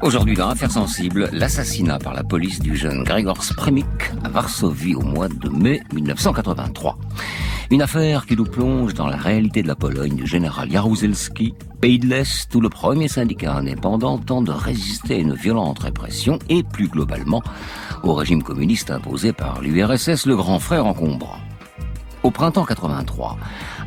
Aujourd'hui, dans Affaires sensibles, l'assassinat par la police du jeune Grzegorz Przemyk à Varsovie au mois de mai 1983. Une affaire qui nous plonge dans la réalité de la Pologne du général Jaruzelski, pays de l'Est où le premier syndicat indépendant tente de résister à une violente répression et plus globalement au régime communiste imposé par l'URSS, le grand frère encombrant. Au printemps 83,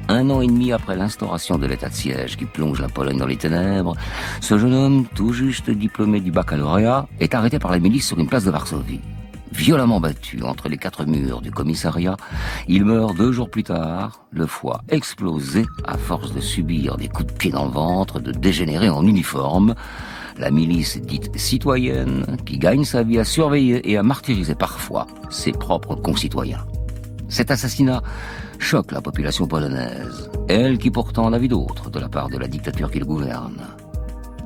un an et demi après l'instauration de l'état de siège qui plonge la Pologne dans les ténèbres, ce jeune homme, tout juste diplômé du baccalauréat, est arrêté par la milice sur une place de Varsovie. Violemment battu entre les quatre murs du commissariat, il meurt 2 jours plus tard, le foie explosé à force de subir des coups de pied dans le ventre de dégénérés en uniforme. La milice dite citoyenne, qui gagne sa vie à surveiller et à martyriser parfois ses propres concitoyens. Cet assassinat choque la population polonaise, elle qui pourtant en a vu d'autres de la part de la dictature qui le gouverne.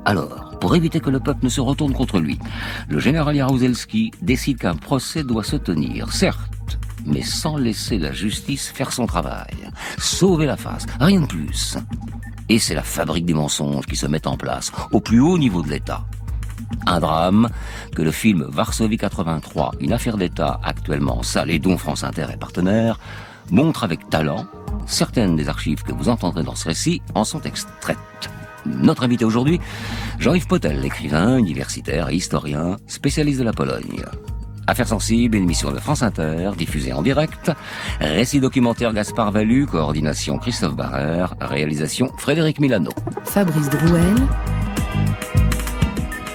Alors, pour éviter que le peuple ne se retourne contre lui, le général Jaruzelski décide qu'un procès doit se tenir, certes, mais sans laisser la justice faire son travail. Sauver la face, rien de plus. Et c'est la fabrique des mensonges qui se met en place, au plus haut niveau de l'État. Un drame que le film Varsovie 83, une affaire d'État actuellement en salle et dont France Inter est partenaire, montre avec talent. Certaines des archives que vous entendrez dans ce récit en sont extraites. Notre invité aujourd'hui, Jean-Yves Potel, écrivain, universitaire et historien, spécialiste de la Pologne. Affaires sensibles, une émission de France Inter, diffusée en direct. Récit documentaire Gaspard Vallu, coordination Christophe Barrère, réalisation Frédéric Milano. Fabrice Drouel.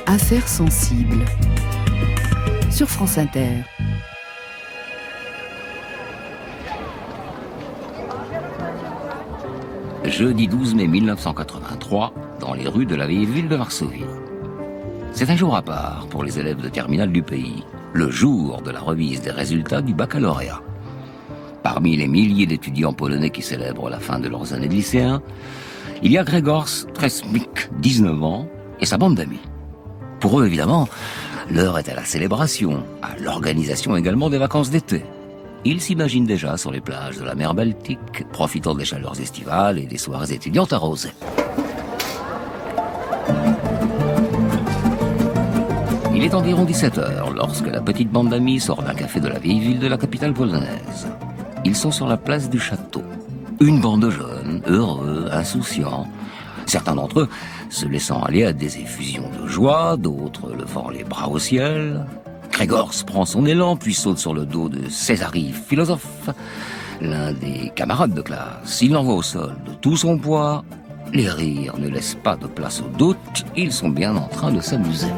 Affaires sensibles sur France Inter. Jeudi 12 mai 1983, dans les rues de la vieille ville de Varsovie. C'est un jour à part pour les élèves de terminale du pays, le jour de la remise des résultats du baccalauréat. Parmi les milliers d'étudiants polonais qui célèbrent la fin de leurs années de lycéens, il y a Grzegorz Przemyk, 19 ans, et sa bande d'amis. Pour eux, évidemment, l'heure est à la célébration, à l'organisation également des vacances d'été. Ils s'imaginent déjà sur les plages de la mer Baltique, profitant des chaleurs estivales et des soirées étudiantes arrosées. Il est environ 17h lorsque la petite bande d'amis sort d'un café de la vieille ville de la capitale polonaise. Ils sont sur la place du château. Une bande de jeunes, heureux, insouciants. Certains d'entre eux se laissant aller à des effusions de joie, d'autres levant les bras au ciel. Grzegorz prend son élan, puis saute sur le dos de Césari, philosophe, l'un des camarades de classe. Il l'envoie au sol de tout son poids. Les rires ne laissent pas de place au doute, ils sont bien en train de s'amuser.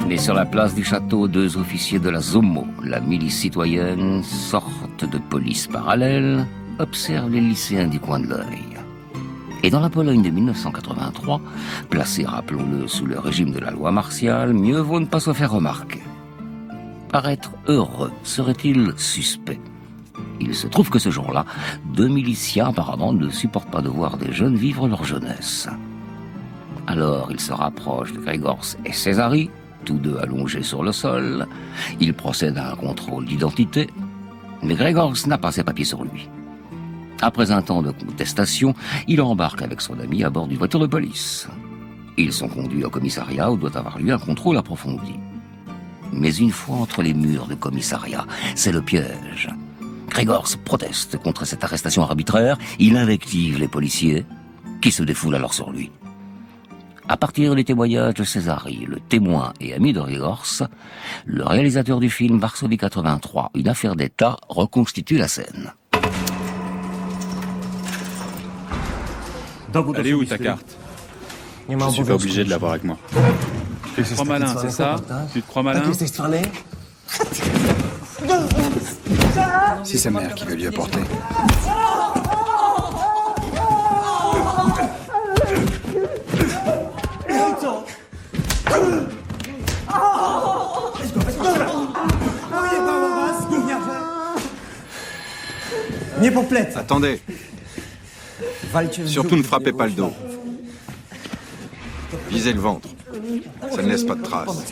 Mais sur la place du château, 2 officiers de la ZOMO, la milice citoyenne, sorte de police parallèle, observent les lycéens du coin de l'œil. Et dans la Pologne de 1983, placée, rappelons-le, sous le régime de la loi martiale, mieux vaut ne pas se faire remarquer. Paraître heureux serait-il suspect? Il se trouve que ce jour-là, 2 miliciens apparemment ne supportent pas de voir des jeunes vivre leur jeunesse. Alors ils se rapprochent de Grzegorz et Césari, tous deux allongés sur le sol. Ils procèdent à un contrôle d'identité, mais Grzegorz n'a pas ses papiers sur lui. Après un temps de contestation, il embarque avec son ami à bord d'une voiture de police. Ils sont conduits au commissariat où doit avoir lieu un contrôle approfondi. Mais une fois entre les murs du commissariat, c'est le piège. Grzegorz proteste contre cette arrestation arbitraire, il invective les policiers, qui se défoulent alors sur lui. À partir des témoignages de Césari, le témoin et ami de Grzegorz, le réalisateur du film Varsovie 83, une affaire d'État, reconstitue la scène. Elle est où ta carte? Je suis pas obligé de l'avoir avec moi. Tu te crois malin, c'est ça? Tu te crois malin? C'est sa mère qui va lui apporter. Attendez. Surtout ne frappez pas le dos. Visez le ventre. Ça ne laisse pas de traces.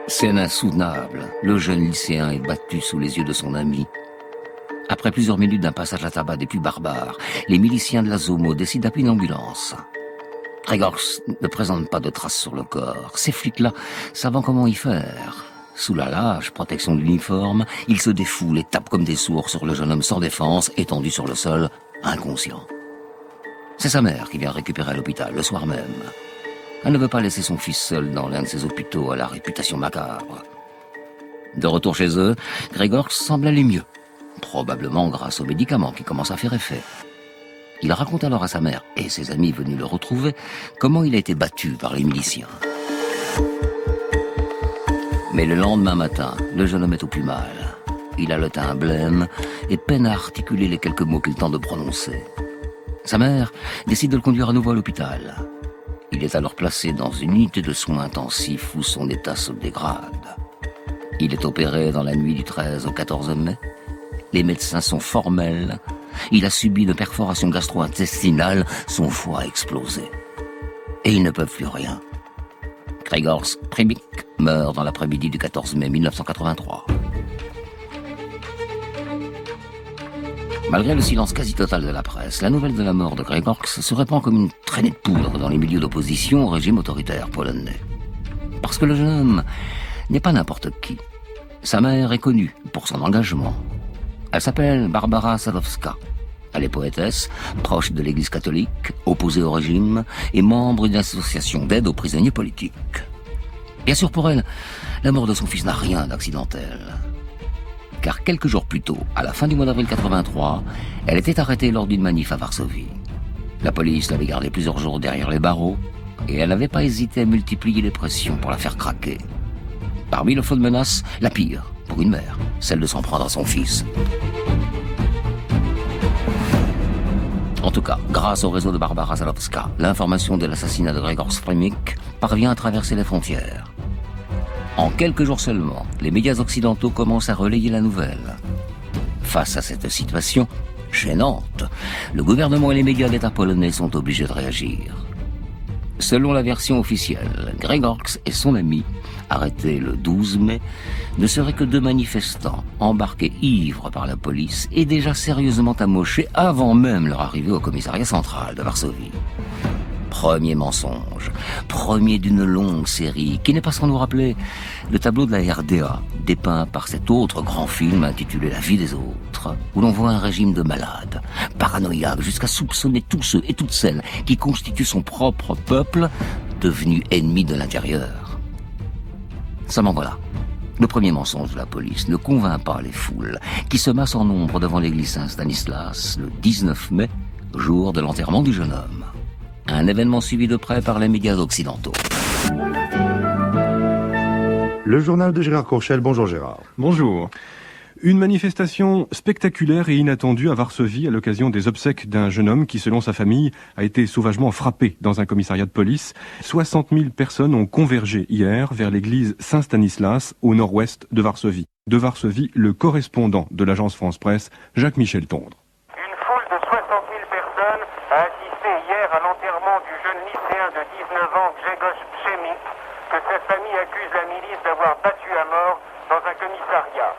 Scène insoutenable, le jeune lycéen est battu sous les yeux de son ami. Après plusieurs minutes d'un passage à tabac des plus barbares, les miliciens de la Zomo décident d'appeler une ambulance. Gregors ne présente pas de traces sur le corps. Ces flics-là savent comment y faire. Sous la lâche protection de l'uniforme, ils se défoulent et tapent comme des sourds sur le jeune homme sans défense, étendu sur le sol, inconscient. C'est sa mère qui vient récupérer à l'hôpital le soir même. Elle ne veut pas laisser son fils seul dans l'un de ces hôpitaux à la réputation macabre. De retour chez eux, Gregors semble aller mieux. Probablement grâce aux médicaments qui commencent à faire effet. Il raconte alors à sa mère et ses amis venus le retrouver comment il a été battu par les miliciens. Mais le lendemain matin, le jeune homme est au plus mal. Il a le teint blême et peine à articuler les quelques mots qu'il tente de prononcer. Sa mère décide de le conduire à nouveau à l'hôpital. Il est alors placé dans une unité de soins intensifs où son état se dégrade. Il est opéré dans la nuit du 13 au 14 mai. Les médecins sont formels. Il a subi une perforation gastro-intestinale, son foie a explosé. Et ils ne peuvent plus rien. Gregors Přemík meurt dans l'après-midi du 14 mai 1983. Malgré le silence quasi total de la presse, la nouvelle de la mort de Gregors se répand comme une traînée de poudre dans les milieux d'opposition au régime autoritaire polonais. Parce que le jeune homme n'est pas n'importe qui. Sa mère est connue pour son engagement. Elle s'appelle Barbara Sadowska. Elle est poétesse, proche de l'église catholique, opposée au régime et membre d'une association d'aide aux prisonniers politiques. Bien sûr pour elle, la mort de son fils n'a rien d'accidentel. Car quelques jours plus tôt, à la fin du mois d'avril 83, elle était arrêtée lors d'une manif à Varsovie. La police l'avait gardée plusieurs jours derrière les barreaux et elle n'avait pas hésité à multiplier les pressions pour la faire craquer. Parmi le flot de menaces, la pire, pour une mère, celle de s'en prendre à son fils. En tout cas, grâce au réseau de Barbara Sadowska, l'information de l'assassinat de Gregors Přemík parvient à traverser les frontières. En quelques jours seulement, les médias occidentaux commencent à relayer la nouvelle. Face à cette situation gênante, le gouvernement et les médias d'État polonais sont obligés de réagir. Selon la version officielle, Gregors et son ami, arrêtés le 12 mai, ne seraient que deux manifestants, embarqués ivres par la police et déjà sérieusement amochés avant même leur arrivée au commissariat central de Varsovie. Premier mensonge, premier d'une longue série, qui n'est pas sans nous rappeler le tableau de la RDA, dépeint par cet autre grand film intitulé La vie des autres, où l'on voit un régime de malades, paranoïaque jusqu'à soupçonner tous ceux et toutes celles qui constituent son propre peuple, devenu ennemi de l'intérieur. Seulement voilà, le premier mensonge de la police ne convainc pas les foules, qui se massent en nombre devant l'église Saint-Stanislas le 19 mai, jour de l'enterrement du jeune homme. Un événement suivi de près par les médias occidentaux. Le journal de Gérard Courchel. Bonjour Gérard. Bonjour. Une manifestation spectaculaire et inattendue à Varsovie à l'occasion des obsèques d'un jeune homme qui, selon sa famille, a été sauvagement frappé dans un commissariat de police. 60 000 personnes ont convergé hier vers l'église Saint-Stanislas au nord-ouest de Varsovie. De Varsovie, le correspondant de l'agence France-Presse, Jacques-Michel Tondre. Une foule de 60 000 personnes a assisté hier à l'enterrement du jeune lycéen de 19 ans, Grzegorz Přemík, que sa famille accuse la milice d'avoir battu à mort dans un commissariat.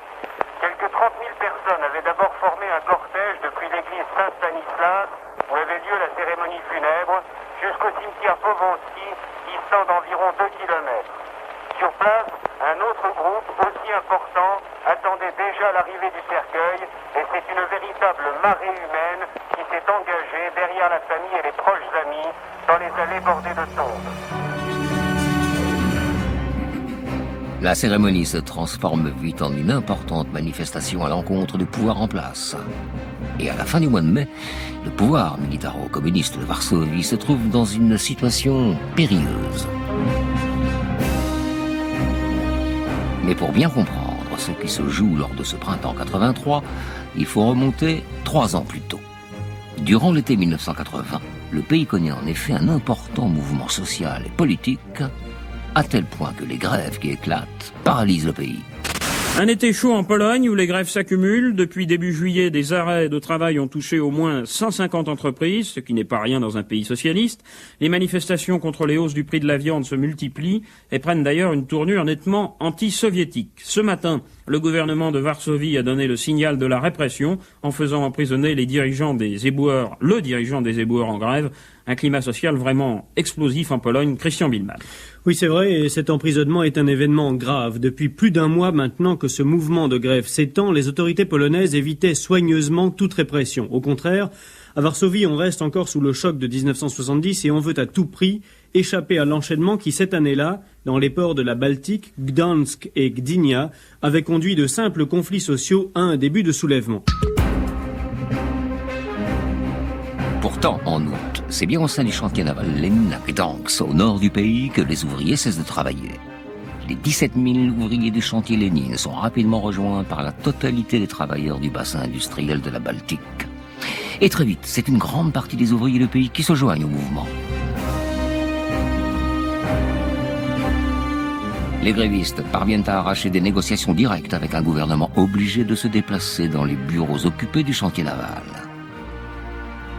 Quelques 30 000 personnes avaient d'abord formé un cortège depuis l'église Saint-Stanislas, où avait lieu la cérémonie funèbre, jusqu'au cimetière Powązki, distant d'environ 2 km. Sur place, un autre groupe, aussi important, attendait déjà l'arrivée du cercueil, et c'est une véritable marée humaine qui s'est engagée derrière la famille et les proches amis dans les allées bordées de tombes. La cérémonie se transforme vite en une importante manifestation à l'encontre du pouvoir en place. Et à la fin du mois de mai, le pouvoir militaro-communiste de Varsovie se trouve dans une situation périlleuse. Mais pour bien comprendre ce qui se joue lors de ce printemps 83, il faut remonter 3 ans plus tôt. Durant l'été 1980, le pays connaît en effet un important mouvement social et politique, à tel point que les grèves qui éclatent paralysent le pays. Un été chaud en Pologne où les grèves s'accumulent. Depuis début juillet, des arrêts de travail ont touché au moins 150 entreprises, ce qui n'est pas rien dans un pays socialiste. Les manifestations contre les hausses du prix de la viande se multiplient et prennent d'ailleurs une tournure nettement anti-soviétique. Ce matin, le gouvernement de Varsovie a donné le signal de la répression en faisant emprisonner le dirigeant des éboueurs en grève. Un climat social vraiment explosif en Pologne. Christian Billmann. Oui, c'est vrai, et cet emprisonnement est un événement grave. Depuis plus d'un mois maintenant que ce mouvement de grève s'étend, les autorités polonaises évitaient soigneusement toute répression. Au contraire, à Varsovie, on reste encore sous le choc de 1970 et on veut à tout prix échapper à l'enchaînement qui, cette année-là, dans les ports de la Baltique, Gdansk et Gdynia, avait conduit de simples conflits sociaux à un début de soulèvement. Pourtant, en août, c'est bien au sein du chantier naval Lenin à Gdansk, au nord du pays, que les ouvriers cessent de travailler. Les 17 000 ouvriers du chantier Lénine sont rapidement rejoints par la totalité des travailleurs du bassin industriel de la Baltique. Et très vite, c'est une grande partie des ouvriers du pays qui se joignent au mouvement. Les grévistes parviennent à arracher des négociations directes avec un gouvernement obligé de se déplacer dans les bureaux occupés du chantier naval.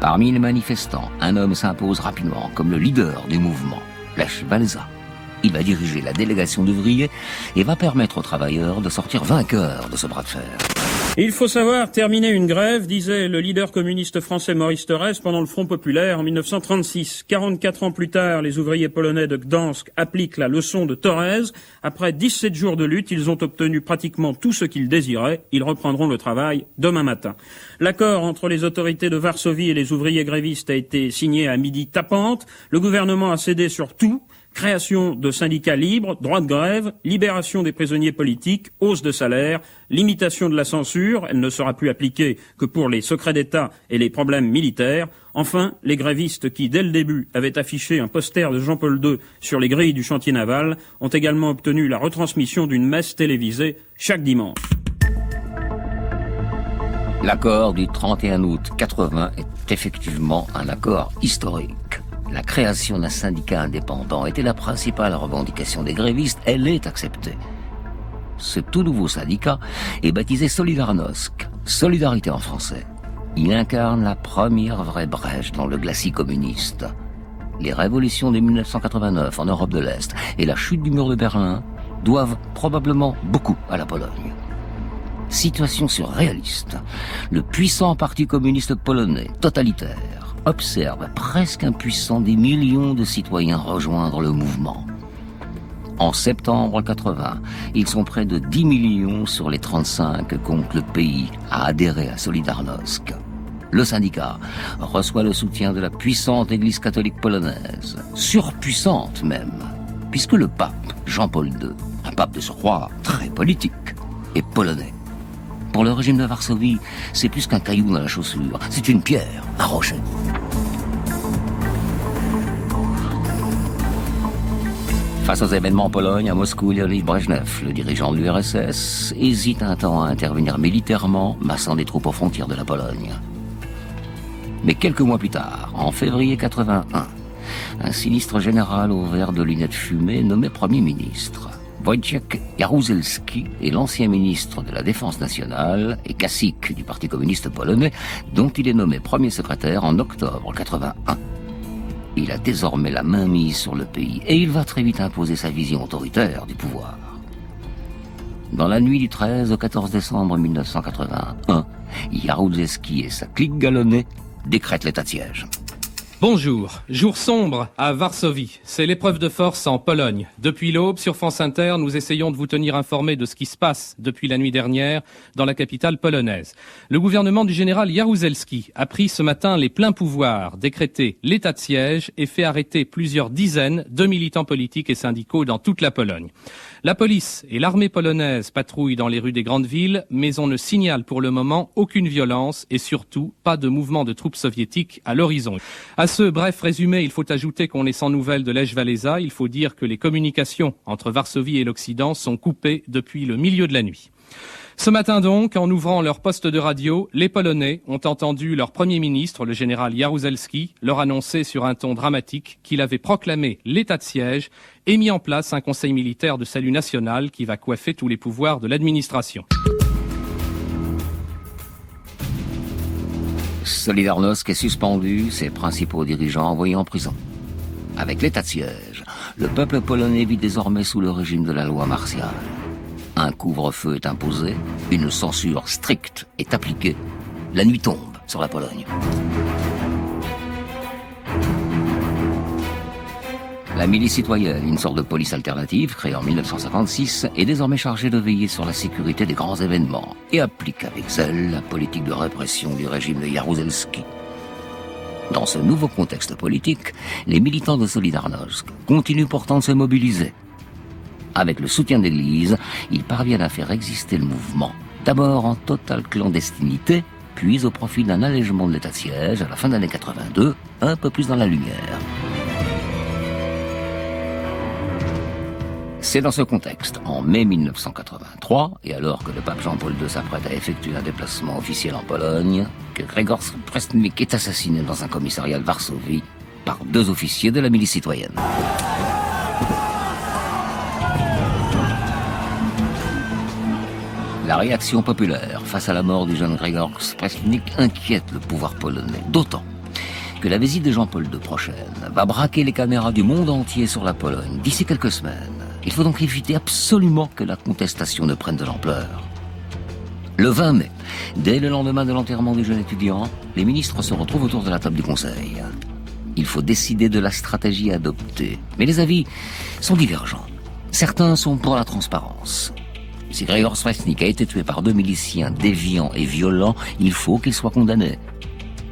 Parmi les manifestants, un homme s'impose rapidement comme le leader du mouvement, Lech Walesa. Il va diriger la délégation d'ouvriers et va permettre aux travailleurs de sortir vainqueurs de ce bras de fer. Il faut savoir terminer une grève, disait le leader communiste français Maurice Thorez pendant le Front populaire en 1936. 44 ans plus tard, les ouvriers polonais de Gdansk appliquent la leçon de Thorez. Après 17 jours de lutte, ils ont obtenu pratiquement tout ce qu'ils désiraient. Ils reprendront le travail demain matin. L'accord entre les autorités de Varsovie et les ouvriers grévistes a été signé à midi tapante. Le gouvernement a cédé sur tout. Création de syndicats libres, droit de grève, libération des prisonniers politiques, hausse de salaire, limitation de la censure, elle ne sera plus appliquée que pour les secrets d'État et les problèmes militaires. Enfin, les grévistes qui, dès le début, avaient affiché un poster de Jean-Paul II sur les grilles du chantier naval, ont également obtenu la retransmission d'une messe télévisée chaque dimanche. L'accord du 31 août 80 est effectivement un accord historique. La création d'un syndicat indépendant était la principale revendication des grévistes. Elle est acceptée. Ce tout nouveau syndicat est baptisé Solidarnosc, Solidarité en français. Il incarne la première vraie brèche dans le glacis communiste. Les révolutions de 1989 en Europe de l'Est et la chute du mur de Berlin doivent probablement beaucoup à la Pologne. Situation surréaliste. Le puissant parti communiste polonais, totalitaire, observe presque impuissant des millions de citoyens rejoindre le mouvement. En septembre 80, ils sont près de 10 millions sur les 35 que compte le pays à adhérer à Solidarnosc. Le syndicat reçoit le soutien de la puissante Église catholique polonaise, surpuissante même, puisque le pape Jean-Paul II, un pape de surcroît très politique, est polonais. Pour le régime de Varsovie, c'est plus qu'un caillou dans la chaussure, c'est une pierre, un rocher. Face aux événements en Pologne, à Moscou, Leonid Brejnev, le dirigeant de l'URSS, hésite un temps à intervenir militairement, massant des troupes aux frontières de la Pologne. Mais quelques mois plus tard, en février 81, un sinistre général au vert de lunettes fumées nommé Premier ministre. Wojciech Jaruzelski est l'ancien ministre de la Défense nationale et cacique du Parti communiste polonais, dont il est nommé premier secrétaire en octobre 81. Il a désormais la main mise sur le pays et il va très vite imposer sa vision autoritaire du pouvoir. Dans la nuit du 13 au 14 décembre 1981, Jaruzelski et sa clique galonnée décrètent l'état de siège. Bonjour, jour sombre à Varsovie, c'est l'épreuve de force en Pologne. Depuis l'aube, sur France Inter, nous essayons de vous tenir informés de ce qui se passe depuis la nuit dernière dans la capitale polonaise. Le gouvernement du général Jaruzelski a pris ce matin les pleins pouvoirs, décrété l'état de siège et fait arrêter plusieurs dizaines de militants politiques et syndicaux dans toute la Pologne. La police et l'armée polonaise patrouillent dans les rues des grandes villes, mais on ne signale pour le moment aucune violence et surtout pas de mouvement de troupes soviétiques à l'horizon. À ce bref résumé, il faut ajouter qu'on est sans nouvelles de Lech Walesa. Il faut dire que les communications entre Varsovie et l'Occident sont coupées depuis le milieu de la nuit. Ce matin donc, en ouvrant leur poste de radio, les Polonais ont entendu leur Premier ministre, le général Jaruzelski, leur annoncer sur un ton dramatique qu'il avait proclamé l'état de siège et mis en place un conseil militaire de salut national qui va coiffer tous les pouvoirs de l'administration. Solidarnosc est suspendu, ses principaux dirigeants envoyés en prison. Avec l'état de siège, le peuple polonais vit désormais sous le régime de la loi martiale. Un couvre-feu est imposé, une censure stricte est appliquée. La nuit tombe sur la Pologne. La milice citoyenne, une sorte de police alternative créée en 1956, est désormais chargée de veiller sur la sécurité des grands événements et applique avec zèle la politique de répression du régime de Jaruzelski. Dans ce nouveau contexte politique, les militants de Solidarnosc continuent pourtant de se mobiliser. Avec le soutien de l'Église, ils parviennent à faire exister le mouvement, d'abord en totale clandestinité, puis au profit d'un allègement de l'état de siège à la fin de l'année 82, un peu plus dans la lumière. C'est dans ce contexte, en mai 1983, et alors que le pape Jean-Paul II s'apprête à effectuer un déplacement officiel en Pologne, que Grzegorz Prestnik est assassiné dans un commissariat de Varsovie par 2 officiers de la milice citoyenne. La réaction populaire face à la mort du jeune Grzegorz Prestnik inquiète le pouvoir polonais, d'autant que la visite de Jean-Paul II prochaine va braquer les caméras du monde entier sur la Pologne d'ici quelques semaines. Il faut donc éviter absolument que la contestation ne prenne de l'ampleur. Le 20 mai, dès le lendemain de l'enterrement du jeune étudiant, les ministres se retrouvent autour de la table du Conseil. Il faut décider de la stratégie à adopter, mais les avis sont divergents. Certains sont pour la transparence. Si Grzegorz Prestnik a été tué par 2 miliciens déviants et violents, il faut qu'il soit condamné.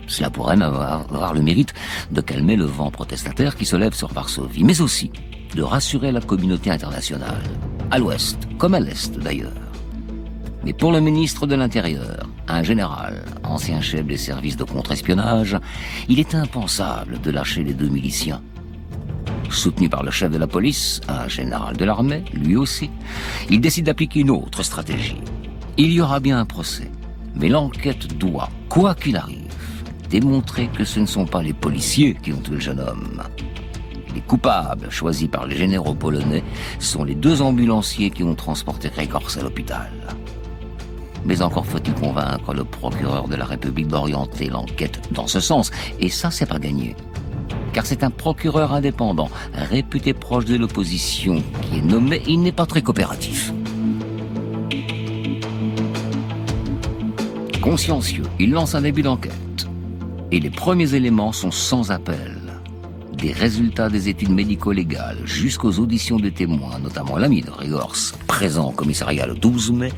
Cela pourrait même avoir le mérite de calmer le vent protestataire qui se lève sur Varsovie, mais aussi de rassurer la communauté internationale, à l'ouest comme à l'est d'ailleurs. Mais pour le ministre de l'Intérieur, un général, ancien chef des services de contre-espionnage, il est impensable de lâcher les 2 miliciens. Soutenu par le chef de la police, un général de l'armée, lui aussi, il décide d'appliquer une autre stratégie. Il y aura bien un procès, mais l'enquête doit, quoi qu'il arrive, démontrer que ce ne sont pas les policiers qui ont tué le jeune homme. Les coupables, choisis par les généraux polonais, sont les 2 ambulanciers qui ont transporté Grzegorz à l'hôpital. Mais encore faut-il convaincre le procureur de la République d'orienter l'enquête dans ce sens, et ça, c'est pas gagné. Car c'est un procureur indépendant, réputé proche de l'opposition, qui est nommé, il n'est pas très coopératif. Consciencieux, il lance un début d'enquête. Et les premiers éléments sont sans appel. Des résultats des études médico-légales jusqu'aux auditions de témoins, notamment l'ami de Grzegorz, présent au commissariat le 12 mai,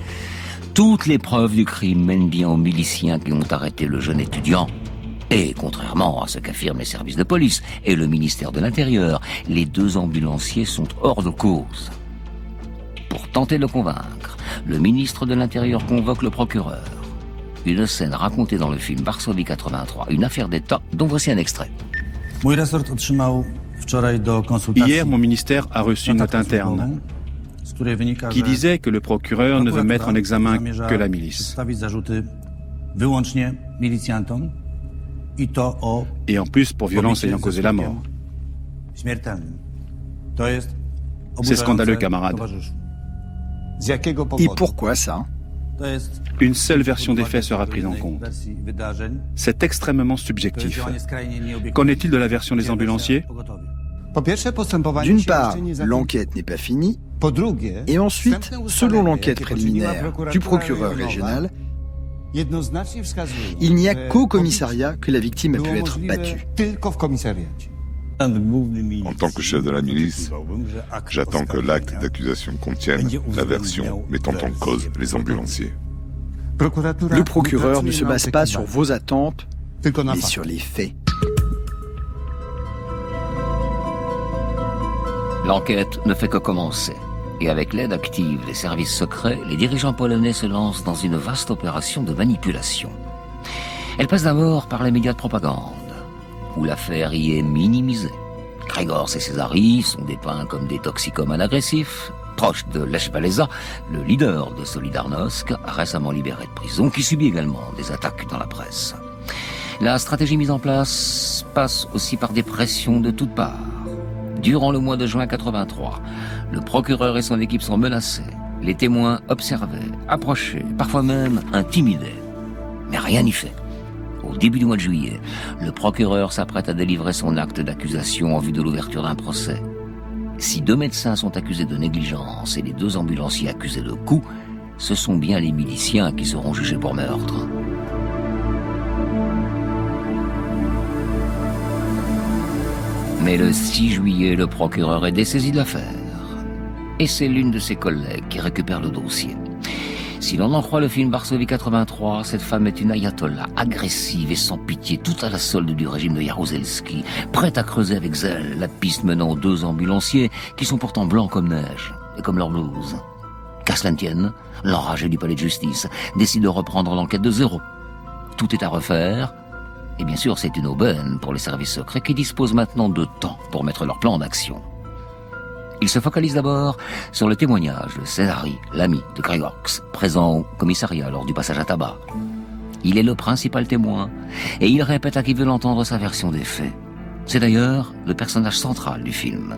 toutes les preuves du crime mènent bien aux miliciens qui ont arrêté le jeune étudiant. Et contrairement à ce qu'affirment les services de police et le ministère de l'Intérieur, les 2 ambulanciers sont hors de cause. Pour tenter de le convaincre, le ministre de l'Intérieur convoque le procureur. Une scène racontée dans le film Varsovie 83, une affaire d'État dont voici un extrait. Hier, mon ministère a reçu une note interne qui disait que le procureur ne veut mettre en examen que la milice. Et en plus pour violence ayant causé la mort. C'est scandaleux, camarades. Et pourquoi ça ? Une seule version des faits sera prise en compte. C'est extrêmement subjectif. Qu'en est-il de la version des ambulanciers ? D'une part, l'enquête n'est pas finie, et ensuite, selon l'enquête préliminaire du procureur régional, il n'y a qu'au commissariat que la victime a pu être battue. En tant que chef de la milice, j'attends que l'acte d'accusation contienne la version mettant en cause les ambulanciers. Le procureur ne se base pas sur vos attentes, mais sur les faits. L'enquête ne fait que commencer. Et avec l'aide active des services secrets, les dirigeants polonais se lancent dans une vaste opération de manipulation. Elle passe d'abord par les médias de propagande, où l'affaire y est minimisée. Grzegorz et ses amis sont dépeints comme des toxicomanes agressifs, proche de Lech Walesa, le leader de Solidarnosc, récemment libéré de prison, qui subit également des attaques dans la presse. La stratégie mise en place passe aussi par des pressions de toutes parts. Durant le mois de juin 83, le procureur et son équipe sont menacés. Les témoins observés, approchés, parfois même intimidés. Mais rien n'y fait. Au début du mois de juillet, le procureur s'apprête à délivrer son acte d'accusation en vue de l'ouverture d'un procès. Si 2 médecins sont accusés de négligence et les 2 ambulanciers accusés de coup, ce sont bien les miliciens qui seront jugés pour meurtre. Mais le 6 juillet, le procureur est dessaisi de l'affaire. Et c'est l'une de ses collègues qui récupère le dossier. Si l'on en croit le film Varsovie 83, cette femme est une ayatollah, agressive et sans pitié, tout à la solde du régime de Jaruzelski, prête à creuser avec zèle la piste menant aux 2 ambulanciers, qui sont pourtant blancs comme neige, et comme leur blouse. Qu'à cela ne tienne, l'enragé du palais de justice décide de reprendre l'enquête de zéro. Tout est à refaire, et bien sûr c'est une aubaine pour les services secrets qui disposent maintenant de temps pour mettre leur plan en action. Il se focalise d'abord sur le témoignage de Césari, l'ami de Gregorks, présent au commissariat lors du passage à tabac. Il est le principal témoin, et il répète à qui veut l'entendre sa version des faits. C'est d'ailleurs le personnage central du film.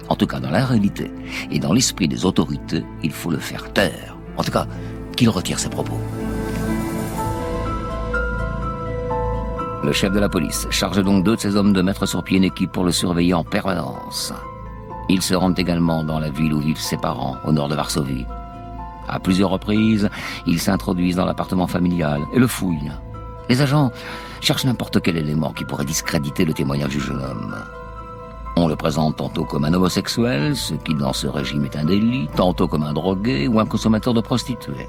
En tout cas, dans la réalité et dans l'esprit des autorités, il faut le faire taire. En tout cas, qu'il retire ses propos. Le chef de la police charge donc 2 de ses hommes de mettre sur pied une équipe pour le surveiller en permanence. Ils se rendent également dans la ville où vivent ses parents, au nord de Varsovie. À plusieurs reprises, ils s'introduisent dans l'appartement familial et le fouillent. Les agents cherchent n'importe quel élément qui pourrait discréditer le témoignage du jeune homme. On le présente tantôt comme un homosexuel, ce qui dans ce régime est un délit, tantôt comme un drogué ou un consommateur de prostituées.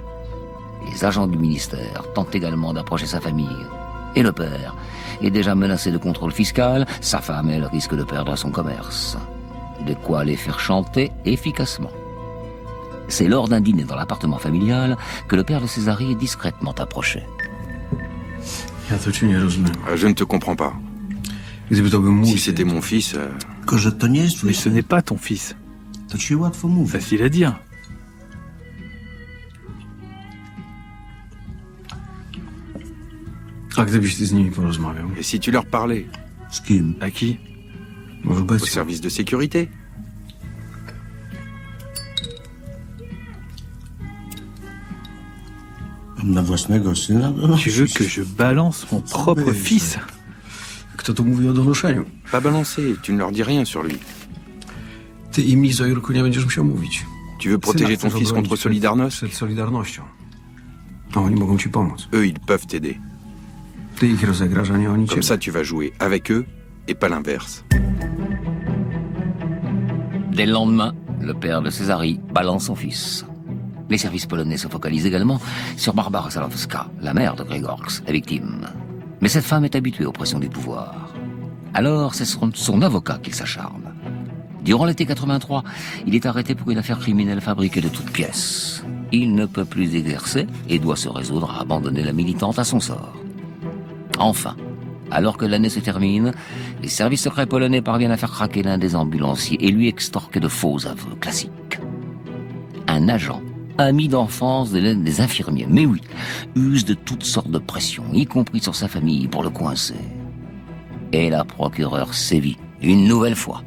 Les agents du ministère tentent également d'approcher sa famille. Et le père est déjà menacé de contrôle fiscal, sa femme, elle, risque de perdre son commerce. De quoi les faire chanter efficacement. C'est lors d'un dîner dans l'appartement familial que le père de Césari est discrètement approché. Je ne te comprends pas. Si c'était mon fils... Mais ce n'est pas ton fils. Facile à dire. Et si tu leur parlais? À qui? Au service de sécurité. Tu veux que je balance mon propre fils? Pas balancer, tu ne leur dis rien sur lui. Tu veux protéger ton fils contre Solidarnosc? Eux, ils peuvent t'aider. Comme ça, tu vas jouer avec eux et pas l'inverse. Dès le lendemain, le père de Césari balance son fils. Les services polonais se focalisent également sur Barbara Salowska, la mère de Gregorks, la victime. Mais cette femme est habituée aux pressions du pouvoir. Alors, c'est son avocat qui s'acharne. Durant l'été 83, il est arrêté pour une affaire criminelle fabriquée de toutes pièces. Il ne peut plus exercer et doit se résoudre à abandonner la militante à son sort. Enfin, alors que l'année se termine, les services secrets polonais parviennent à faire craquer l'un des ambulanciers et lui extorquer de faux aveux classiques. Un agent, ami d'enfance de l'un des infirmiers, mais oui, use de toutes sortes de pressions, y compris sur sa famille, pour le coincer. Et la procureure sévit, une nouvelle fois.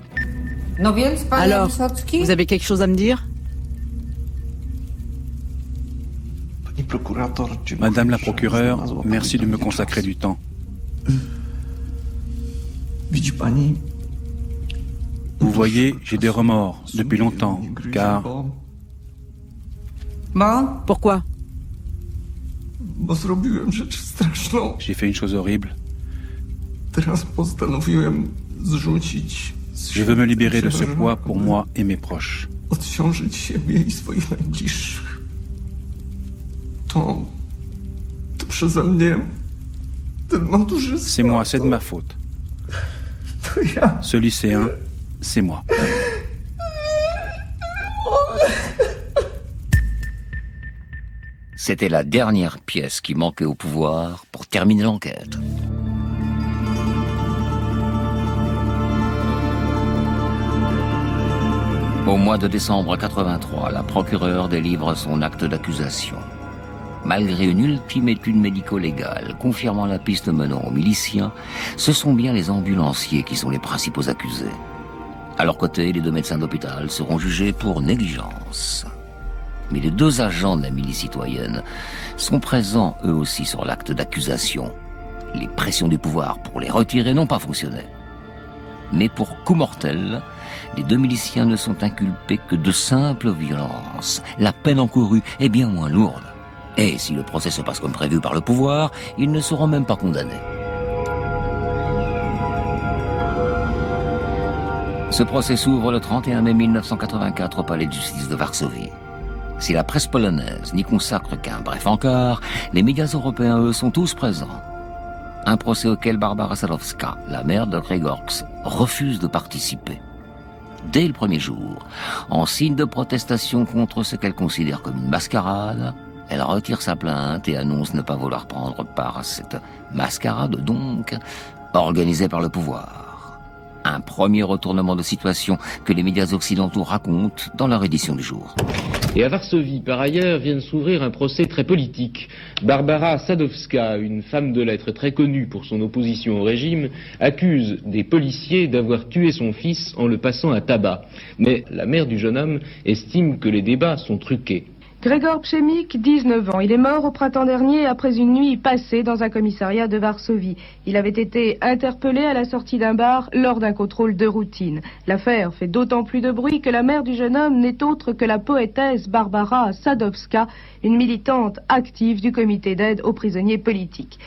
Alors, vous avez quelque chose à me dire? Madame la procureure, merci de me consacrer du temps. Vous voyez, j'ai des remords depuis longtemps, car... Pourquoi? J'ai fait une chose horrible. Je veux me libérer de ce poids pour moi et mes proches. C'est moi, c'est de ma faute. Ce lycéen, c'est moi. C'était la dernière pièce qui manquait au pouvoir pour terminer l'enquête. Au mois de décembre 83, la procureure délivre son acte d'accusation. Malgré une ultime étude médico-légale confirmant la piste menant aux miliciens, ce sont bien les ambulanciers qui sont les principaux accusés. À leur côté, les 2 médecins d'hôpital seront jugés pour négligence. Mais les 2 agents de la milice citoyenne sont présents eux aussi sur l'acte d'accusation. Les pressions du pouvoir pour les retirer n'ont pas fonctionné. Mais pour coup mortel, les 2 miliciens ne sont inculpés que de simples violences. La peine encourue est bien moins lourde. Et si le procès se passe comme prévu par le pouvoir, ils ne seront même pas condamnés. Ce procès s'ouvre le 31 mai 1984 au palais de justice de Varsovie. Si la presse polonaise n'y consacre qu'un bref encart, les médias européens, eux, sont tous présents. Un procès auquel Barbara Sadowska, la mère de Grzegorz, refuse de participer. Dès le premier jour, en signe de protestation contre ce qu'elle considère comme une mascarade, elle retire sa plainte et annonce ne pas vouloir prendre part à cette mascarade, donc, organisée par le pouvoir. Un premier retournement de situation que les médias occidentaux racontent dans leur édition du jour. Et à Varsovie, par ailleurs, vient de s'ouvrir un procès très politique. Barbara Sadowska, une femme de lettres très connue pour son opposition au régime, accuse des policiers d'avoir tué son fils en le passant à tabac. Mais la mère du jeune homme estime que les débats sont truqués. Grzegorz Przemyk, 19 ans. Il est mort au printemps dernier après une nuit passée dans un commissariat de Varsovie. Il avait été interpellé à la sortie d'un bar lors d'un contrôle de routine. L'affaire fait d'autant plus de bruit que la mère du jeune homme n'est autre que la poétesse Barbara Sadowska, une militante active du comité d'aide aux prisonniers politiques.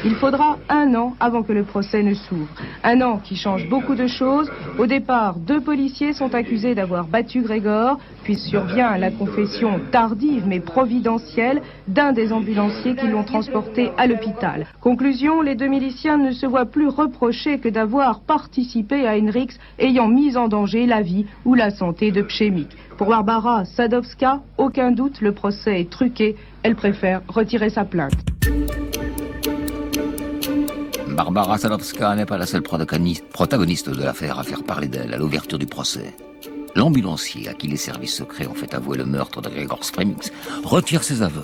Il faudra 1 an avant que le procès ne s'ouvre. 1 an qui change beaucoup de choses. Au départ, 2 policiers sont accusés d'avoir battu Grzegorz, puis survient la confession tardive mais providentielle d'un des ambulanciers qui l'ont transporté à l'hôpital. Conclusion, les 2 miliciens ne se voient plus reprocher que d'avoir participé à une rixe ayant mis en danger la vie ou la santé de Przemyk. Pour Barbara Sadowska, aucun doute, le procès est truqué. Elle préfère retirer sa plainte. Barbara Sadowska n'est pas la seule protagoniste de l'affaire à faire parler d'elle à l'ouverture du procès. L'ambulancier à qui les services secrets ont fait avouer le meurtre de Grzegorz Przemyk retire ses aveux.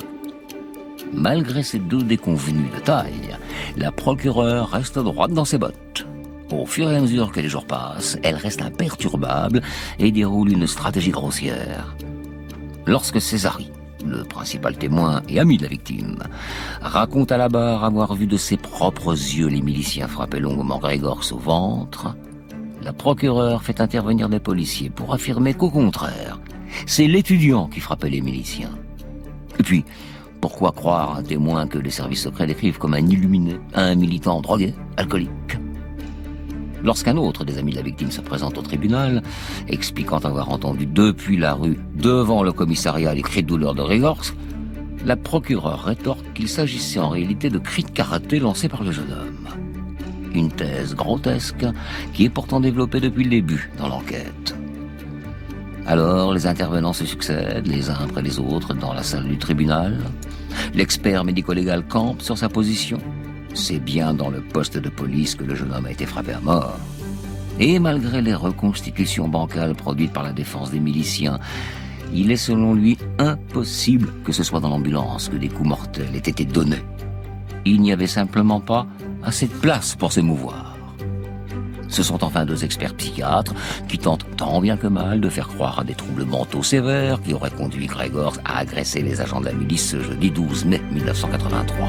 Malgré ces 2 déconvenus de taille, la procureure reste droite dans ses bottes. Au fur et à mesure que les jours passent, elle reste imperturbable et déroule une stratégie grossière. Lorsque Césari, le principal témoin et ami de la victime, raconte à la barre avoir vu de ses propres yeux les miliciens frapper longuement Grzegorz au ventre, la procureure fait intervenir des policiers pour affirmer qu'au contraire, c'est l'étudiant qui frappait les miliciens. Et puis, pourquoi croire un témoin que les services secrets décrivent comme un illuminé, un militant drogué, alcoolique? Lorsqu'un autre des amis de la victime se présente au tribunal, expliquant avoir entendu depuis la rue, devant le commissariat, les cris de douleur de Grzegorz, la procureure rétorque qu'il s'agissait en réalité de cris de karaté lancés par le jeune homme. Une thèse grotesque qui est pourtant développée depuis le début dans l'enquête. Alors, les intervenants se succèdent, les uns après les autres, dans la salle du tribunal. L'expert médico-légal campe sur sa position. C'est bien dans le poste de police que le jeune homme a été frappé à mort. Et malgré les reconstitutions bancales produites par la défense des miliciens, il est selon lui impossible que ce soit dans l'ambulance que des coups mortels aient été donnés. Il n'y avait simplement pas assez de place pour s'émouvoir. Ce sont enfin 2 experts psychiatres qui tentent tant bien que mal de faire croire à des troubles mentaux sévères qui auraient conduit Grzegorz à agresser les agents de la milice ce jeudi 12 mai 1983.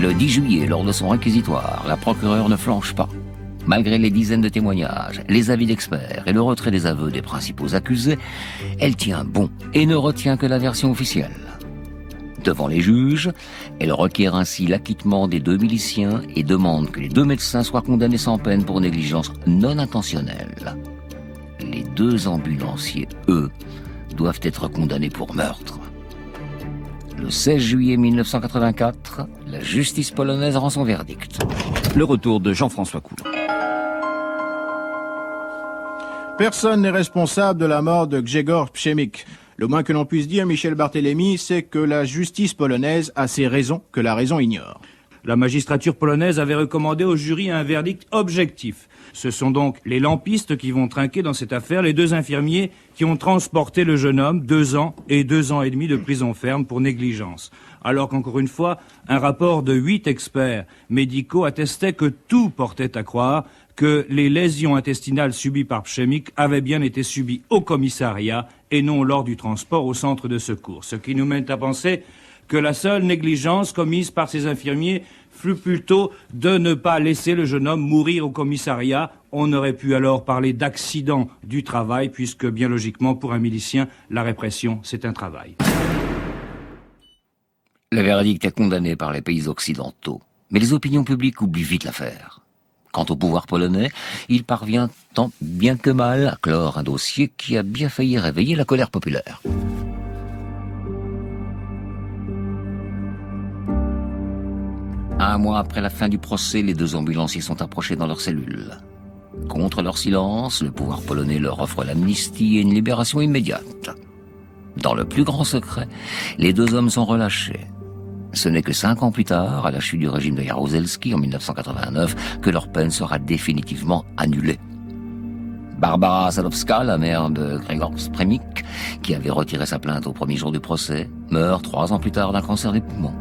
Le 10 juillet, lors de son réquisitoire, la procureure ne flanche pas. Malgré les dizaines de témoignages, les avis d'experts et le retrait des aveux des principaux accusés, elle tient bon et ne retient que la version officielle. Devant les juges, elle requiert ainsi l'acquittement des 2 miliciens et demande que les 2 médecins soient condamnés sans peine pour négligence non intentionnelle. Les 2 ambulanciers, eux, doivent être condamnés pour meurtre. Le 16 juillet 1984, la justice polonaise rend son verdict. Le retour de Jean-François Coulon. Personne n'est responsable de la mort de Grzegorz Przemyk. Le moins que l'on puisse dire, Michel Barthélémy, c'est que la justice polonaise a ses raisons que la raison ignore. La magistrature polonaise avait recommandé au jury un verdict objectif. Ce sont donc les lampistes qui vont trinquer dans cette affaire, les 2 infirmiers qui ont transporté le jeune homme 2 ans et 2 ans et demi de prison ferme pour négligence. Alors qu'encore une fois, un rapport de 8 experts médicaux attestait que tout portait à croire que les lésions intestinales subies par Przemyk avaient bien été subies au commissariat et non lors du transport au centre de secours. Ce qui nous mène à penser que la seule négligence commise par ces infirmiers fut plutôt de ne pas laisser le jeune homme mourir au commissariat. On aurait pu alors parler d'accident du travail, puisque bien logiquement, pour un milicien, la répression, c'est un travail. Le verdict est condamné par les pays occidentaux, mais les opinions publiques oublient vite l'affaire. Quant au pouvoir polonais, il parvient tant bien que mal à clore un dossier qui a bien failli réveiller la colère populaire. Un mois après la fin du procès, les 2 ambulanciers sont approchés dans leur cellule. Contre leur silence, le pouvoir polonais leur offre l'amnistie et une libération immédiate. Dans le plus grand secret, les 2 hommes sont relâchés. Ce n'est que 5 ans plus tard, à la chute du régime de Jaruzelski en 1989, que leur peine sera définitivement annulée. Barbara Sadowska, la mère de Grzegorz Przemyk, qui avait retiré sa plainte au premier jour du procès, meurt 3 ans plus tard d'un cancer des poumons.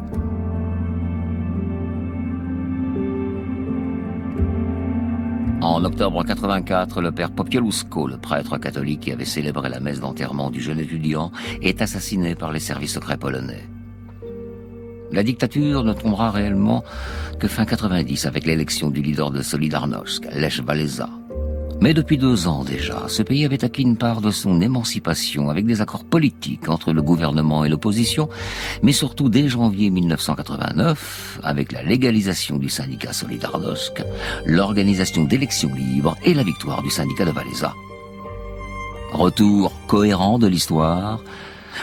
En octobre 84, le père Popieluszko, le prêtre catholique qui avait célébré la messe d'enterrement du jeune étudiant, est assassiné par les services secrets polonais. La dictature ne tombera réellement que fin 90 avec l'élection du leader de Solidarność, Lech Walesa. Mais depuis 2 ans déjà, ce pays avait acquis une part de son émancipation avec des accords politiques entre le gouvernement et l'opposition, mais surtout dès janvier 1989, avec la légalisation du syndicat Solidarność, l'organisation d'élections libres et la victoire du syndicat de Walesa. Retour cohérent de l'histoire,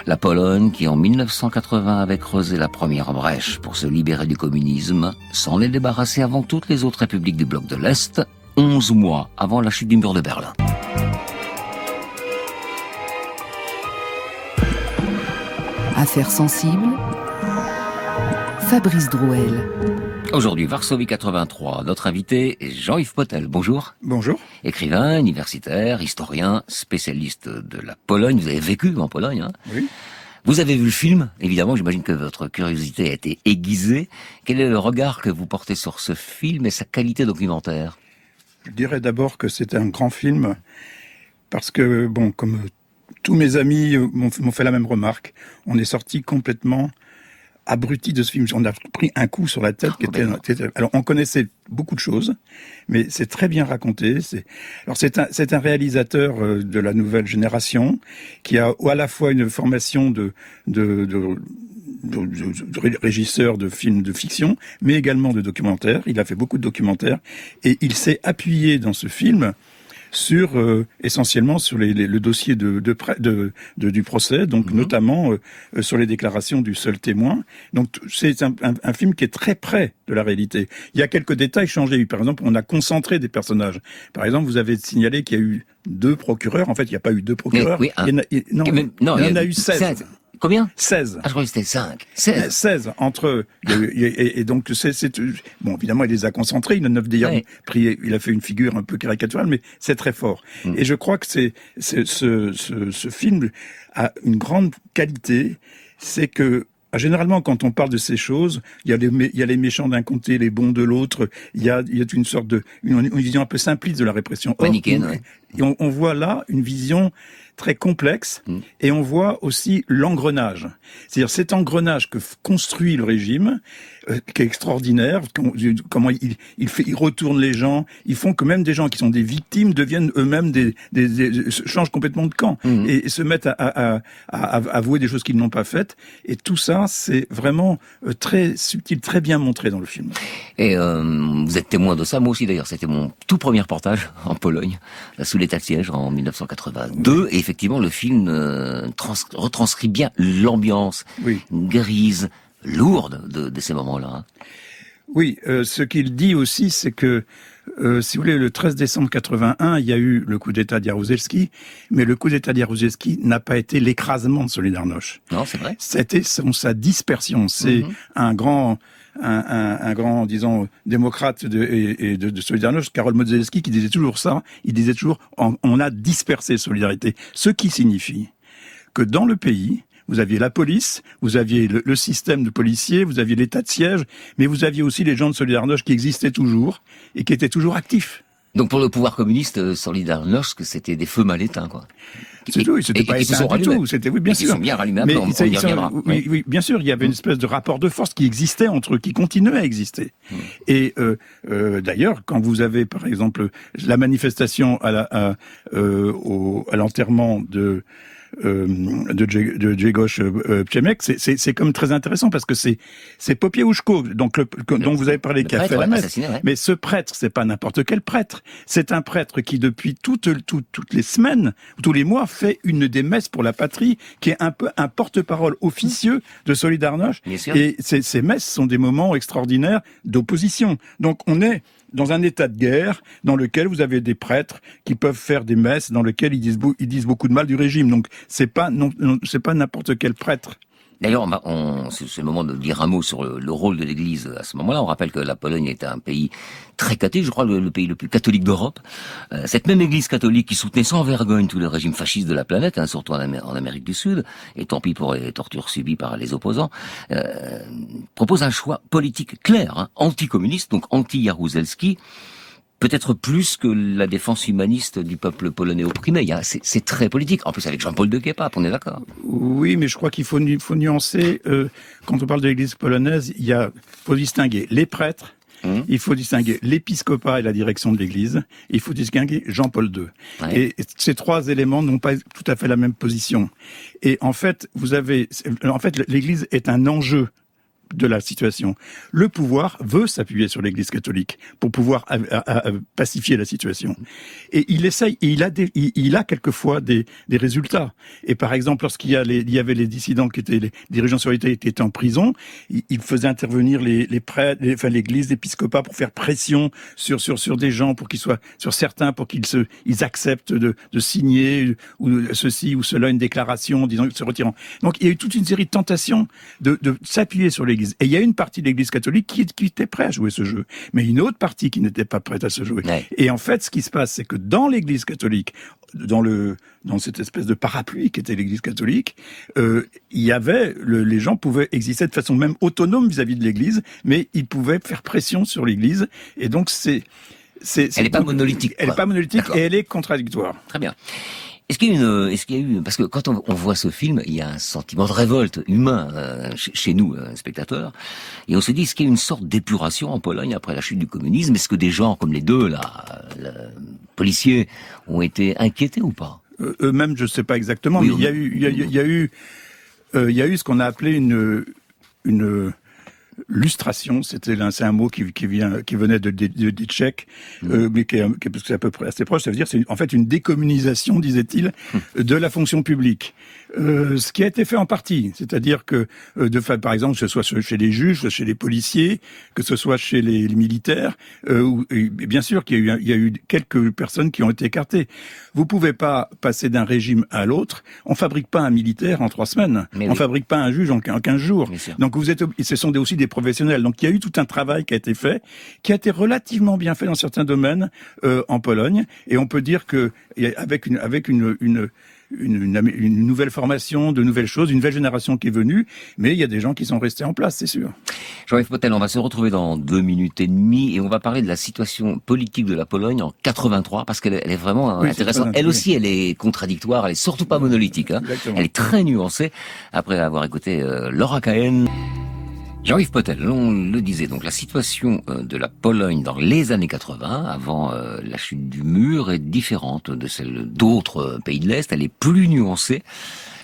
la Pologne, qui en 1980 avait creusé la première brèche pour se libérer du communisme, s'en est débarrassée avant toutes les autres républiques du bloc de l'Est, 11 mois avant la chute du mur de Berlin. Affaires sensibles, Fabrice Drouel. Aujourd'hui, Varsovie 83, notre invité est Jean-Yves Potel. Bonjour. Bonjour. Écrivain, universitaire, historien, spécialiste de la Pologne. Vous avez vécu en Pologne, hein ? Oui. Vous avez vu le film, évidemment, j'imagine que votre curiosité a été aiguisée. Quel est le regard que vous portez sur ce film et sa qualité documentaire ? Je dirais d'abord que c'est un grand film parce que, bon, comme tous mes amis m'ont fait la même remarque, on est sorti complètement abruti de ce film. On a pris un coup sur la tête. Alors, on connaissait beaucoup de choses, mais c'est très bien raconté. C'est un réalisateur de la nouvelle génération qui a à la fois une formation de régisseur de films de fiction, mais également de documentaires. Il a fait beaucoup de documentaires et il s'est appuyé dans ce film sur essentiellement sur le dossier du procès, donc notamment sur les déclarations du seul témoin. Donc c'est un film qui est très près de la réalité. Il y a quelques détails changés. Par exemple, on a concentré des personnages. Par exemple, vous avez signalé qu'il y a eu 2 procureurs. En fait, il n'y a pas eu 2 procureurs. Oui, il y en a eu 16. Combien ? 16. Ah, je croyais que c'était 5. 16 entre et donc bon, évidemment, il les a concentrés. Il en a d'ailleurs pris, il a fait une figure un peu caricaturale, mais c'est très fort. Et je crois que ce film a une grande qualité, c'est que généralement, quand on parle de ces choses, il y a les méchants d'un côté, les bons de l'autre. Il y a une sorte une vision un peu simpliste de la répression. Manichéenne, ouais. Et on voit là une vision très complexe, et on voit aussi l'engrenage. C'est-à-dire cet engrenage que construit le régime, qui est extraordinaire, comment il retourne les gens, ils font que même des gens qui sont des victimes deviennent eux-mêmes changent complètement de camp, et se mettent à avouer des choses qu'ils n'ont pas faites, et tout ça, c'est vraiment très subtil, très bien montré dans le film. Et vous êtes témoin de ça, moi aussi d'ailleurs, c'était mon tout premier reportage en Pologne, sous l'état de siège en 1982, et effectivement le film retranscrit bien l'ambiance grise, lourde de ces moments-là. Oui, ce qu'il dit aussi, c'est que Si vous voulez, le 13 décembre 81, il y a eu le coup d'État d'Jaruzelski, mais le coup d'État d'Jaruzelski n'a pas été l'écrasement de Solidarność. Non, c'est vrai. C'était sa dispersion. C'est un grand, disons, démocrate de Solidarność, Karol Modzelski, qui disait toujours ça. Il disait toujours, on a dispersé Solidarité. Ce qui signifie que dans le pays, vous aviez la police, vous aviez le système de policiers, vous aviez l'état de siège, mais vous aviez aussi les gens de Solidarność qui existaient toujours et qui étaient toujours actifs. Donc pour le pouvoir communiste, Solidarność, c'était des feux mal éteints, quoi. C'est tout, c'était pas éteint du tout. C'était, oui, bien sûr. Ils sont bien rallumés, mais on y reviendra. Oui, bien sûr, il y avait une espèce de rapport de force qui existait entre eux, qui continuait à exister. Et d'ailleurs, quand vous avez, par exemple, la manifestation à l'enterrement de Grzegorz Przemyk, c'est comme très intéressant parce que c'est Popiełuszko, dont vous avez parlé, qui a fait la messe. Mais ce prêtre, c'est pas n'importe quel prêtre. C'est un prêtre qui, depuis toutes les semaines, tous les mois, fait une des messes pour la patrie, qui est un peu un porte-parole officieux de Solidarność. Et ces messes sont des moments extraordinaires d'opposition. Donc on est dans un état de guerre dans lequel vous avez des prêtres qui peuvent faire des messes dans lesquelles ils disent beaucoup de mal du régime. Donc c'est pas n'importe quel prêtre. D'ailleurs, c'est le moment de dire un mot sur le rôle de l'Église à ce moment-là. On rappelle que la Pologne était un pays très catholique, je crois le pays le plus catholique d'Europe. Cette même Église catholique qui soutenait sans vergogne tous les régimes fascistes de la planète, surtout en Amérique du Sud, et tant pis pour les tortures subies par les opposants, propose un choix politique clair, anticommuniste, donc anti-Jaruzelski, peut-être plus que la défense humaniste du peuple polonais opprimé. C'est très politique. En plus, avec Jean-Paul de Guépap, on est d'accord. Oui, mais je crois qu'il faut nuancer. Quand on parle de l'Église polonaise, faut distinguer les prêtres, il faut distinguer l'épiscopat et la direction de l'Église, il faut distinguer Jean-Paul II. Ouais. Et ces trois éléments n'ont pas tout à fait la même position. Et en fait, l'Église est un enjeu de la situation. Le pouvoir veut s'appuyer sur l'Église catholique pour pouvoir pacifier la situation. Et il essaye, et il a quelquefois des résultats. Et par exemple, lorsqu'il y avait les dissidents qui étaient les dirigeants Solidarité qui étaient en prison, il faisait intervenir les prêtres, l'Église, l'épiscopat pour faire pression sur des gens, pour qu'ils soient, sur certains, pour ils acceptent de signer ou ceci ou cela, une déclaration disant se retirant. Donc il y a eu toute une série de tentations de s'appuyer sur l'Église. Et il y a une partie de l'Église catholique qui était prête à jouer ce jeu, mais une autre partie qui n'était pas prête à se jouer. Ouais. Et en fait, ce qui se passe, c'est que dans l'Église catholique, dans cette espèce de parapluie qui était l'Église catholique, il y avait les gens pouvaient exister de façon même autonome vis-à-vis de l'Église, mais ils pouvaient faire pression sur l'Église. Et donc elle n'est pas monolithique. Elle n'est pas monolithique et elle est contradictoire. Très bien. Est-ce qu'il y a eu, parce que quand on voit ce film, il y a un sentiment de révolte humain chez nous, spectateurs, et on se dit, est-ce qu'il y a une sorte d'épuration en Pologne après la chute du communisme? Est-ce que des gens comme les deux, policiers, ont été inquiétés ou pas? Eux-mêmes, je ne sais pas exactement, oui, mais il y a eu ce qu'on a appelé une lustration, c'est un mot qui venait des Tchèques, mais qui est à peu près assez proche. Ça veut dire c'est en fait une décommunisation, disait-il, de la fonction publique. Ce qui a été fait en partie, c'est-à-dire que par exemple, que ce soit chez les juges, chez les policiers, que ce soit chez les militaires, et bien sûr qu'il y a eu quelques personnes qui ont été écartées. Vous pouvez pas passer d'un régime à l'autre. On fabrique pas un militaire en 3 semaines. On fabrique pas un juge en 15 jours. Donc ce sont aussi des professionnels. Donc il y a eu tout un travail qui a été fait, qui a été relativement bien fait dans certains domaines en Pologne. Et on peut dire que avec une nouvelle formation, de nouvelles choses, une nouvelle génération qui est venue, mais il y a des gens qui sont restés en place, c'est sûr. Jean-Yves Potel, on va se retrouver dans 2 minutes et demie et on va parler de la situation politique de la Pologne en 83 parce qu'elle est vraiment intéressante. Elle aussi, elle est contradictoire, elle est surtout pas monolithique. Elle est très nuancée. Après avoir écouté Laura Cahen. Jean-Yves Potel, on le disait, donc la situation de la Pologne dans les années 80, avant la chute du mur, est différente de celle d'autres pays de l'Est. Elle est plus nuancée.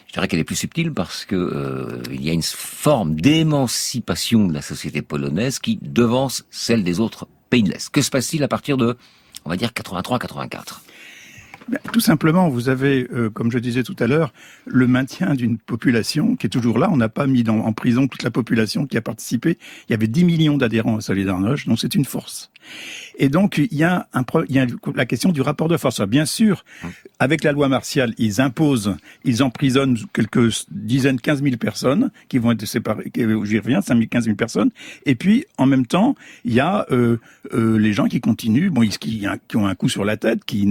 Je dirais qu'elle est plus subtile parce que il y a une forme d'émancipation de la société polonaise qui devance celle des autres pays de l'Est. Que se passe-t-il à partir de, on va dire, 83-84 ? Tout simplement, vous avez, comme je disais tout à l'heure, le maintien d'une population qui est toujours là. On n'a pas mis en prison toute la population qui a participé. Il y avait 10 millions d'adhérents à Solidarność, donc c'est une force. Et donc, il y a la question du rapport de force. Alors, bien sûr, avec la loi martiale, ils emprisonnent quelques dizaines, 15 000 personnes qui vont être séparées, j'y reviens, 15 000 personnes. Et puis, en même temps, il y a les gens qui continuent, qui ont un coup sur la tête, qui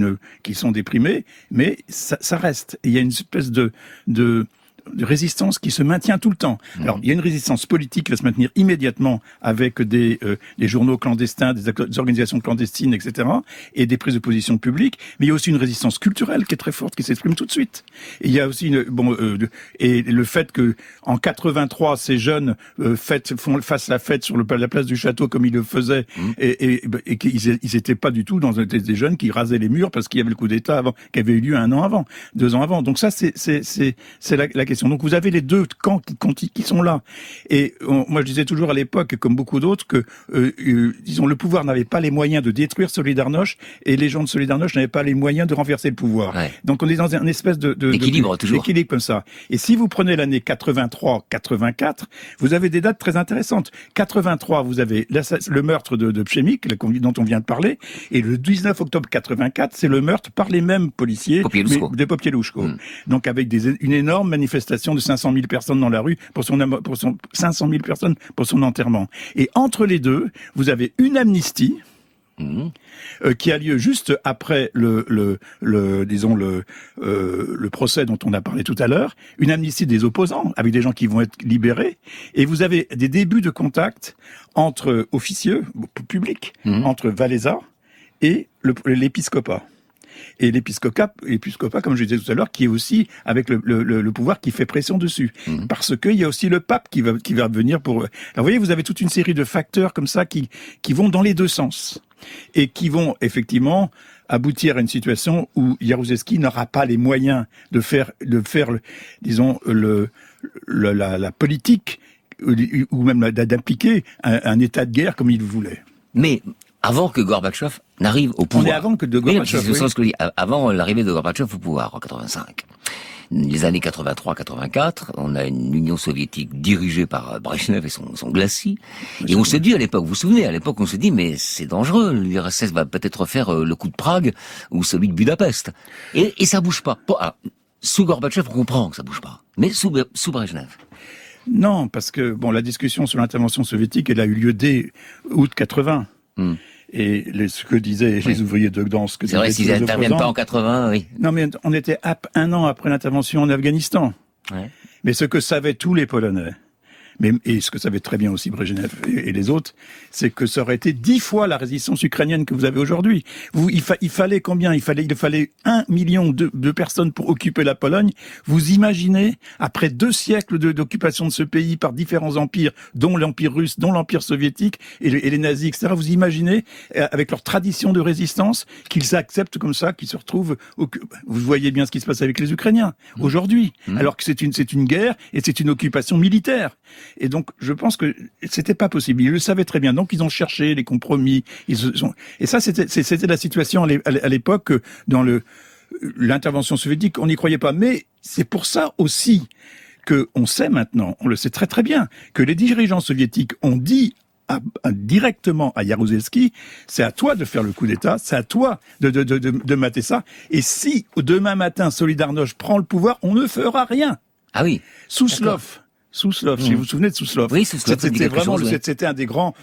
sont déprimés, mais ça reste. Et il y a une espèce de résistance qui se maintient tout le temps. Alors, il y a une résistance politique qui va se maintenir immédiatement avec des journaux clandestins, des organisations clandestines, etc., et des prises de position publiques, mais il y a aussi une résistance culturelle qui est très forte, qui s'exprime tout de suite. Et il y a aussi et le fait que en 83, ces jeunes fassent la fête sur la place du château comme ils le faisaient, et qu'ils étaient pas du tout des jeunes qui rasaient les murs parce qu'il y avait le coup d'État qui avait eu lieu 2 ans avant. Donc ça, c'est la question. Donc vous avez les deux camps qui sont là. Et moi je disais toujours à l'époque, comme beaucoup d'autres, que disons le pouvoir n'avait pas les moyens de détruire Solidarność et les gens de Solidarność n'avaient pas les moyens de renverser le pouvoir. Ouais. Donc on est dans une espèce d'équilibre comme ça. Et si vous prenez l'année 83-84, vous avez des dates très intéressantes. 83, vous avez le meurtre de Przemyk, dont on vient de parler, et le 19 octobre 84, c'est le meurtre par les mêmes policiers de Popieluszko. Donc avec une énorme manifestation de 500 000 personnes dans la rue pour 500 000 personnes pour son enterrement. Et entre les deux, vous avez une amnistie qui a lieu juste après le procès dont on a parlé tout à l'heure, une amnistie des opposants avec des gens qui vont être libérés, et vous avez des débuts de contact entre officieux publics, entre Wałęsa et l'épiscopat. Et l'épiscopat, comme je disais tout à l'heure, qui est aussi avec le pouvoir qui fait pression dessus. Parce qu'il y a aussi le pape qui va venir pour... Alors vous voyez, vous avez toute une série de facteurs comme ça qui vont dans les deux sens. Et qui vont effectivement aboutir à une situation où Jaruzelski n'aura pas les moyens de faire la politique, ou même d'appliquer un état de guerre comme il voulait. Mais avant que Gorbatchev n'arrive au pouvoir. On est avant que de Gorbatchev. Oui, avant l'arrivée de Gorbatchev au pouvoir en 85. Les années 83-84, on a une Union soviétique dirigée par Brejnev et son glacis. Et on se dit à l'époque, vous vous souvenez, à l'époque on se dit mais c'est dangereux, l'URSS va peut-être faire le coup de Prague ou celui de Budapest. Et ça bouge pas. Bon, alors, sous Gorbatchev, on comprend que ça bouge pas. Mais sous Brejnev. Non, parce que la discussion sur l'intervention soviétique, elle a eu lieu dès août 80. Et ce que disaient les ouvriers de Gdansk... C'est vrai, s'ils n'interviennent pas en 80, oui. Non, mais on était un an après l'intervention en Afghanistan. Ouais. Mais ce que savaient tous les Polonais, et ce que savait très bien aussi Brejnev et les autres, c'est que ça aurait été 10 fois la résistance ukrainienne que vous avez aujourd'hui. Il fallait combien ? Il fallait 1 million de personnes pour occuper la Pologne. Vous imaginez, après 2 siècles d'occupation de ce pays par différents empires, dont l'Empire russe, dont l'Empire soviétique et les nazis, etc., vous imaginez, avec leur tradition de résistance, qu'ils acceptent comme ça, qu'ils se retrouvent... Vous voyez bien ce qui se passe avec les Ukrainiens, aujourd'hui, alors que c'est une guerre et c'est une occupation militaire. Et donc, je pense que c'était pas possible. Ils le savaient très bien. Donc, ils ont cherché les compromis. Et ça, c'était la situation à l'époque dans l'intervention soviétique. On n'y croyait pas. Mais c'est pour ça aussi que on sait maintenant, on le sait très très bien, que les dirigeants soviétiques ont dit directement à Jaruzelski, c'est à toi de faire le coup d'État, c'est à toi de mater ça. Et si demain matin Solidarność prend le pouvoir, on ne fera rien. Ah oui. Souslov, si vous vous souvenez de Souslov. Oui, Souslov. C'était vraiment, c'était un des grands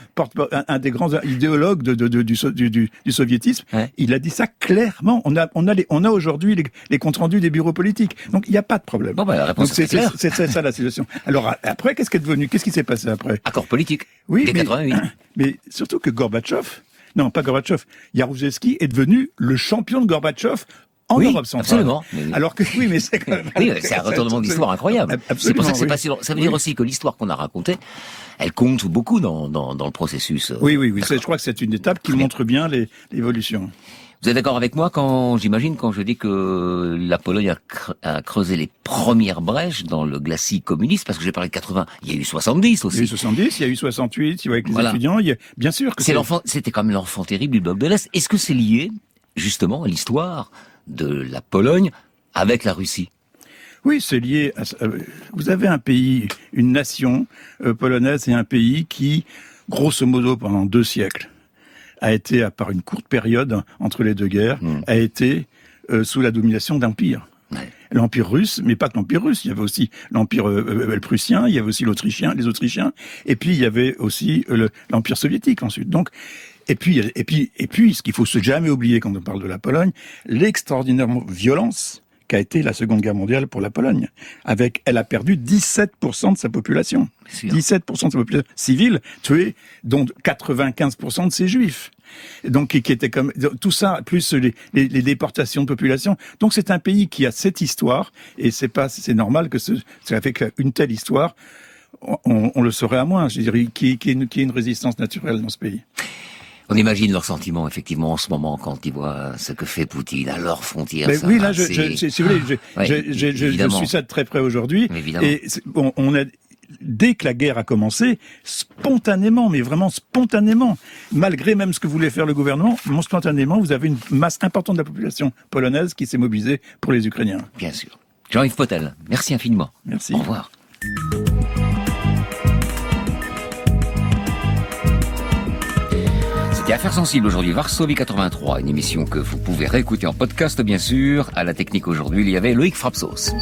idéologues du soviétisme. Ouais. Il a dit ça clairement. On a aujourd'hui les comptes rendus des bureaux politiques. Donc, il n'y a pas de problème. Bon, la réponse est claire. C'est ça la situation. Alors, après, qu'est-ce qui s'est passé après? Accord politique. Oui, dès 88. Mais surtout que Jaruzelski est devenu le champion de Gorbatchev en Europe centrale. Absolument. Alors que oui, mais c'est quand même... Oui, c'est un retournement d'histoire incroyable. C'est pour ça que c'est pas si long. Ça veut dire aussi que l'histoire qu'on a racontée, elle compte beaucoup dans le processus. Oui. Je crois que c'est une étape qui montre bien l'évolution. Vous êtes d'accord avec moi quand je dis que la Pologne a creusé les premières brèches dans le glacis communiste, parce que j'ai parlé de 80, il y a eu 70 aussi. Il y a eu 70, il y a eu 68, avec les étudiants, bien sûr que c'était quand même l'enfant terrible du bloc de l'Est. Est-ce que c'est lié, justement, à l'histoire de la Pologne avec la Russie? Oui, c'est lié à... Vous avez un pays, une nation polonaise et un pays qui, grosso modo, pendant 2 siècles, a été, à part une courte période entre les deux guerres, a été sous la domination d'empires. L'Empire russe, mais pas que l'Empire russe, il y avait aussi l'Empire prussien, il y avait aussi les Autrichiens, et puis il y avait aussi l'Empire soviétique ensuite. Donc, et puis, ce qu'il faut jamais oublier quand on parle de la Pologne, l'extraordinaire violence qu'a été la Seconde Guerre mondiale pour la Pologne. Elle a perdu 17% de sa population. 17% de sa population civile tuée, dont 95% de ses juifs. Donc, qui était comme, tout ça, plus les déportations de population. Donc, c'est un pays qui a cette histoire, et c'est normal que ça fait qu'une telle histoire, on le saurait à moins. Je dirais, qui est une résistance naturelle dans ce pays. On imagine leurs sentiments, effectivement, en ce moment, quand ils voient ce que fait Poutine à leurs frontières. Mais oui, là, si vous voulez, je suis ça de très près aujourd'hui. Et dès que la guerre a commencé, spontanément, mais vraiment spontanément, malgré même ce que voulait faire le gouvernement, spontanément, vous avez une masse importante de la population polonaise qui s'est mobilisée pour les Ukrainiens. Bien sûr. Jean-Yves Potel, merci infiniment. Merci. Au revoir. C'était Affaires sensibles aujourd'hui, Varsovie 83, une émission que vous pouvez réécouter en podcast bien sûr. À la technique aujourd'hui, il y avait Loïc Frapsos.